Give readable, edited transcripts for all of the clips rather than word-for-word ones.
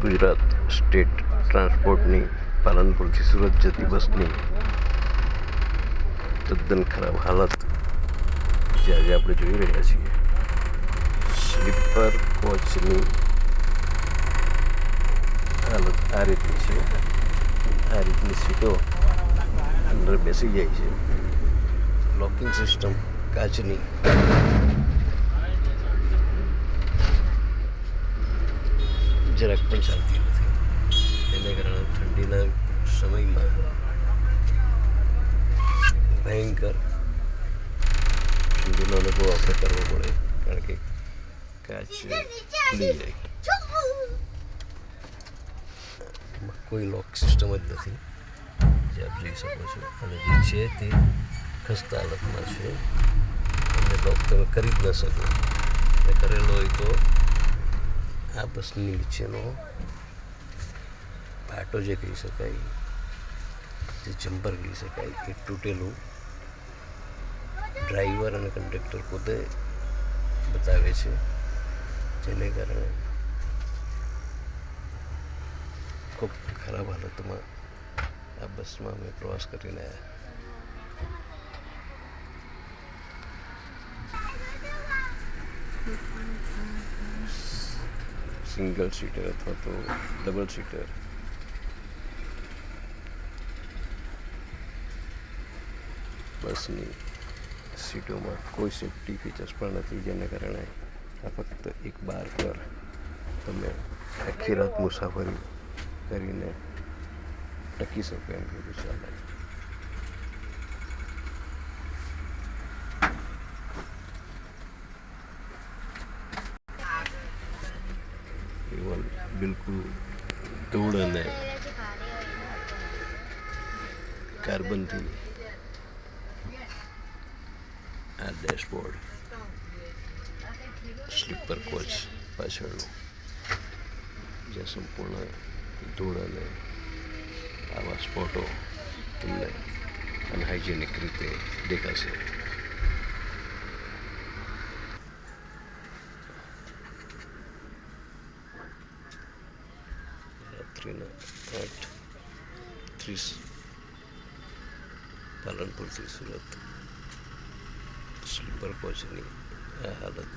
Gujarat state ट्रांसपोर्टनी पालनपुरથી Surat જતી બસની તદ્દન ખરાબ હાલત જે આજે આપણે જોઈ રહ્યા છીએ. સ્લીપર કોચની હાલત આ રીતની છે. આ રીતની સીટો અંદર બેસી જાય છે. લોકિંગ સિસ્ટમ કાચની જરાક પણ ચાલતી નથી. એને કારણે ઠંડીના સમયમાં ભયંકર ઠંડીનો અનુભવ આપણે કરવો પડે, કારણ કે કાચ ખુલી જાય. એમાં કોઈ લોક સિસ્ટમ જ નથી, જે આપ જોઈ શકો છો. અને જે છે તે ખસ્તા હાલતમાં છે. અને લોક તમે કરી જ ન શકો. અને કરેલો હોય તો આ બસની નીચેનો પાટો જે કહી શકાય, જે જમ્પર કહી શકાય, એ તૂટેલું ડ્રાઈવર અને કંડક્ટર પોતે બતાવે છે. જેને કારણે ખૂબ ખરાબ હાલતમાં આ બસમાં અમે પ્રવાસ કરીને આવ્યા. સિંગલ સીટર અથવા તો ડબલ સીટર બસની સીટોમાં કોઈ સેફ્ટી ફીચર્સ પણ નથી, જેને કારણે આ ફક્ત એક બાર પર તમે આખી રાત મુસાફરી કરીને ટકી શકો એમ કીધું ચાલે. બિલકુલ ધૂળ અને કાર્બનથી આ ડેશબોર્ડ સ્લીપર કોચ પાછળનું, જે સંપૂર્ણ ધૂળ અને આવા સ્પોટો તમને અનહાઇજેનિક રીતે દેખાશે. રાત્રિના 8:30 પાલનપુરથી સુરત સ્લીપર કોચની આ હાલત.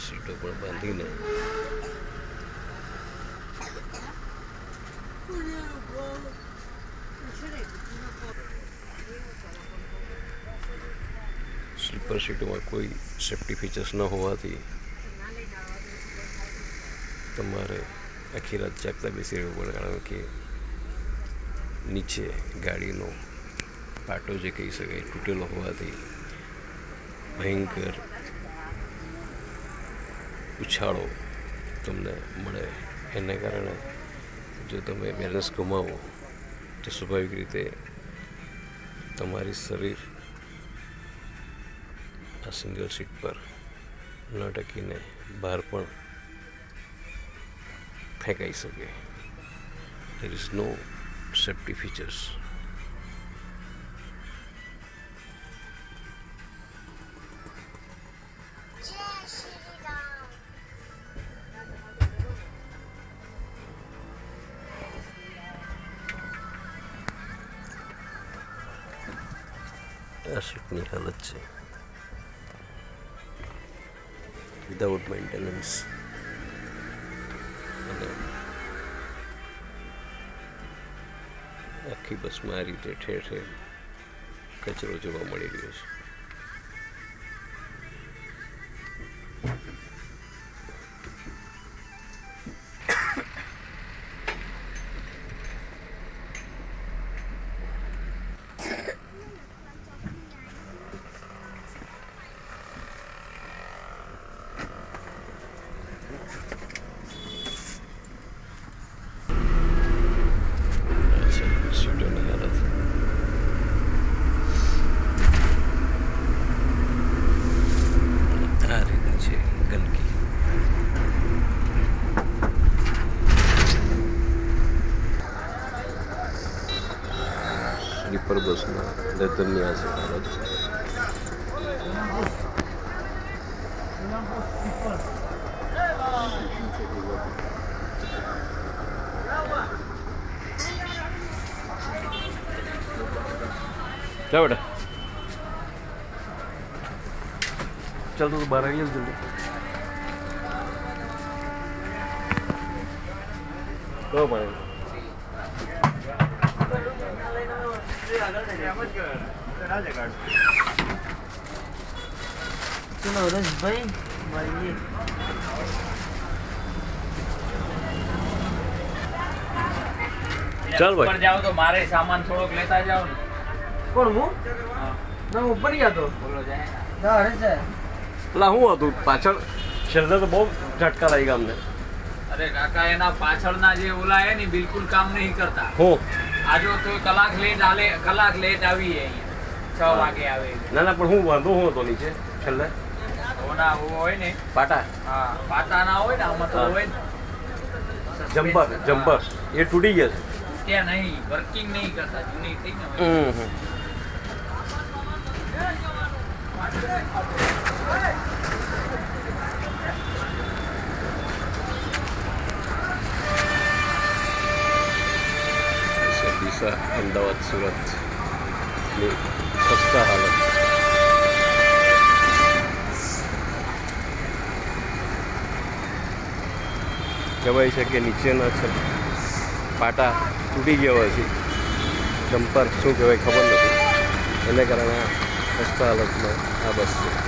સીટો પણ બાંધીને સ્લીપર સીટોમાં કોઈ સેફ્ટી ફીચર્સ ન હોવાથી તમારે આખી રાત જાગતા બેસી રહેવું પડે, કારણ કે નીચે ગાડીનો પાટો જે કહી શકાય તૂટેલો હોવાથી ભયંકર ઉછાળો તમને મળે. એને કારણે જો તમે બેલેન્સ ગુમાવો તો સ્વાભાવિક રીતે તમારી શરીર આ સિંગલ સીટ પર ન ટકીને બહાર પણ ફેંકાઈ શકે. there is no safety features. આ સીટની હાલત છે વિધાઉટ મેન્ટેનન્સ. અને આખી બસમાં આ રીતે ઠેર ઠેર કચરો જોવા મળી રહ્યો છે. સ્લીપર બસમાં લેધરની આ છે હાલત. क्या बेटा चल तो 12 ही जल्दी तो भाई चलो रश भाई भाई चल भाई ऊपर जाओ तो मारे सामान थोड़ोक लेता जाओ ने કોણ હું હા ના હું ઉપર ગયા તો બોલો જાય ના હરે છે પેલા હું હતું પાછળ છેલ્લે તો બહુ ઝટકા લાગી ગયા અમને અરે કાકા એના પાછળના જે ઓલા હે ને બિલકુલ કામ નહીં કરતા હું આજો તો કલાક લેટ આવી અહીંયા 6 વાગે આવે ના ના પણ હું વાંધો હું હતો નીચે છેલ્લે ઓના હોય ને પાટા હા પાટા ના હોય ને આમાં તો હોય ને જમ્પર એ તૂટી ગયા છે ત્યાં નહીં વર્કિંગ નહીં કરતા જૂની થઈ ને હમ દિશા અમદાવાદ-સુરત ની ખસ્તા હાલત કહેવાય છે કે નીચેના છે પાટા તૂટી ગયા હોય છે જમ્પર શું કહેવાય ખબર નથી એને કારણે ખસ્તા હાલતમાં આ બસ છે